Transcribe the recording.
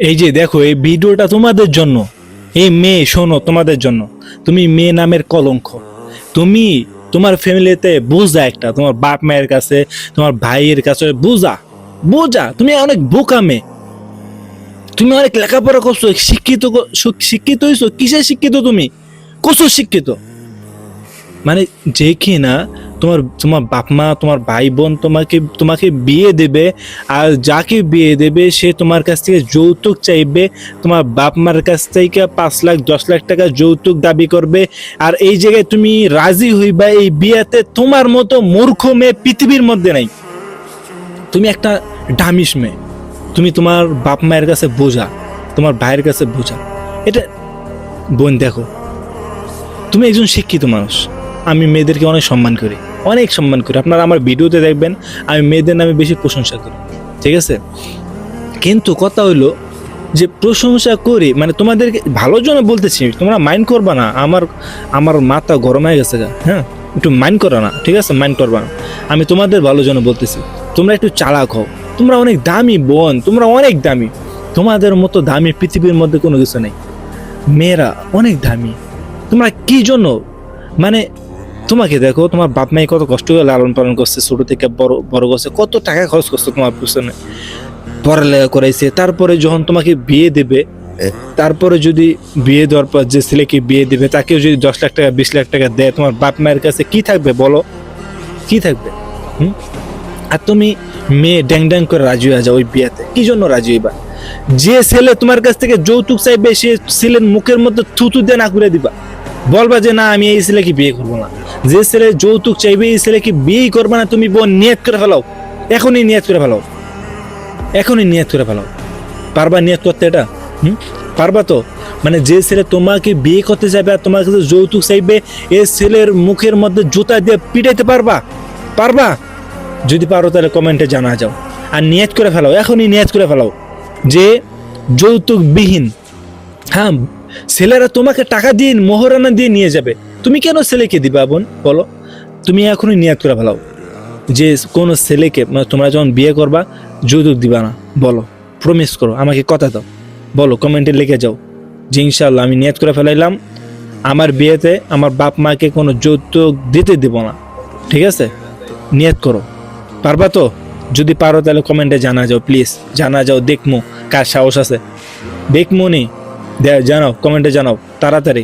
এই যে দেখো, এই ভিডিওটা তোমাদের জন্য। এই মেয়ে শোনো, তোমাদের জন্য। তুমি মেয়ে নামের কলঙ্ক। তুমি তোমার ফ্যামিলিতে বোঝা একটা, তোমার বাপ মায়ের কাছে, তোমার ভাইয়ের কাছে বোঝা। বোঝা, তুমি অনেক বোকা মেয়ে। তুমি অনেক লেখাপড়া করছো, শিক্ষিত শিক্ষিত হইছো। কিসে শিক্ষিত তুমি? কত শিক্ষিত? মানে যে কি না, তোমার তোমার বাপ মা, তোমার ভাই বোন তোমাকে তোমাকে বিয়ে দেবে, আর যাকে বিয়ে দেবে সে তোমার কাছ থেকে যৌতুক চাইবে। তোমার বাপ মার কাছ থেকে 5 লাখ 10 লাখ টাকা যৌতুক দাবি করবে। আর এই জায়গায় তুমি রাজি হইবা এই বিয়েতে? তোমার মতো মূর্খ মেয়ে পৃথিবীর মধ্যে নাই। তুমি একটা ডামিস মেয়ে। তুমি তোমার বাপ মায়ের কাছে বোঝা, তোমার ভাইয়ের কাছে বোঝা। এটা বোন দেখো, তুমি একজন শিক্ষিত মানুষ। আমি মেয়েদেরকে অনেক সম্মান করি, অনেক সম্মান করি। আপনারা আমার ভিডিওতে দেখবেন আমি মেয়েদের নামে বেশি প্রশংসা করি, ঠিক আছে? কিন্তু কথা হইলো যে প্রশংসা করি মানে তোমাদেরকে ভালোর জন্য বলতেছি, তোমরা মাইন্ড করবা না। আমার আমার মাথা গরম হয়ে গেছে গা, হ্যাঁ? একটু মাইন্ড করো না, ঠিক আছে? মাইন্ড করবা না। আমি তোমাদের ভালোর জন্য বলতেছি, তোমরা একটু চালাক হও। তোমরা অনেক দামি বোন, তোমরা অনেক দামি। তোমাদের মতো দামি পৃথিবীর মধ্যে কোনো কিছু নেই। মেয়েরা অনেক দামি। তোমরা কি জন্য মানে, তোমাকে দেখো, তোমার বাপ মাই কত কষ্ট করে লালন পালন করছে, ছোট থেকে বড় বড় করছে, কত টাকা খরচ করছে তোমার পিছনে, পড়ালেখা করাইছে। তারপরে যখন তোমাকে বিয়ে দেবে, তারপরে যদি বিয়ে দেওয়ার পর যে ছেলেকে বিয়ে দেবে তাকেও যদি 10 লাখ টাকা 20 লাখ টাকা দেয়, তোমার বাপ মায়ের কাছে কি থাকবে বলো? কি থাকবে? হুম? আর তুমি মেয়ে ড্যাং ড্যাং করে রাজি হয়ে যাও ওই বিয়েতে। কি জন্য রাজি হইবা? যে ছেলে তোমার কাছ থেকে যৌতুক চাইবে সে ছেলের মুখের মধ্যে থুতু দিয়ে না করে দিবা। বলবা যে না, আমি এই ছেলেকে বিয়ে করবো না। যে ছেলে যৌতুক চাইবে এই ছেলেকে বিয়েই করবে না। তুমি বোন নিয়ত করে ফেলাও, এখনই নিয়ত করে ফেলাও, এখনই নিয়ত করে ফেলাও। পারবা নিয়ত করতে এটা? পারবা তো? মানে যে ছেলে তোমাকে বিয়ে করতে চাইবে আর তোমার কাছে যৌতুক চাইবে, এই ছেলের মুখের মধ্যে জুতা দিয়ে পিটাইতে পারবা? পারবা? যদি পারো তাহলে কমেন্টে জানা যাও। আর নিয়ত করে ফেলাও, এখনই নিয়ত করে ফেলাও যে যৌতুক বিহীন। হ্যাঁ, ছেলেরা তোমাকে টাকা দিয়ে মোহরানা দিয়ে নিয়ে যাবে, তুমি কেন ছেলেকে দিবা বোন বলো? তুমি এখনই নিয়ত করে ফেলাও যে কোনো ছেলেকে মানে তোমরা যখন বিয়ে করবা যৌতুক দিবা না। বলো, প্রমিস করো, আমাকে কথা দাও। বলো, কমেন্টে লিখে যাও যে ইনশাল্লাহ আমি নিয়ত করে ফেলাইলাম, আমার বিয়েতে আমার বাপ মাকে কোনো যৌতুক দিতে দিব না। ঠিক আছে? নিয়ত করো। পারবা তো? যদি পারো তাহলে কমেন্টে জানা যাও, প্লিজ জানা যাও। দেখমু কার সাহস আছে, দেখমু নি। জানাও, কমেন্টে জানাও তাড়াতাড়ি।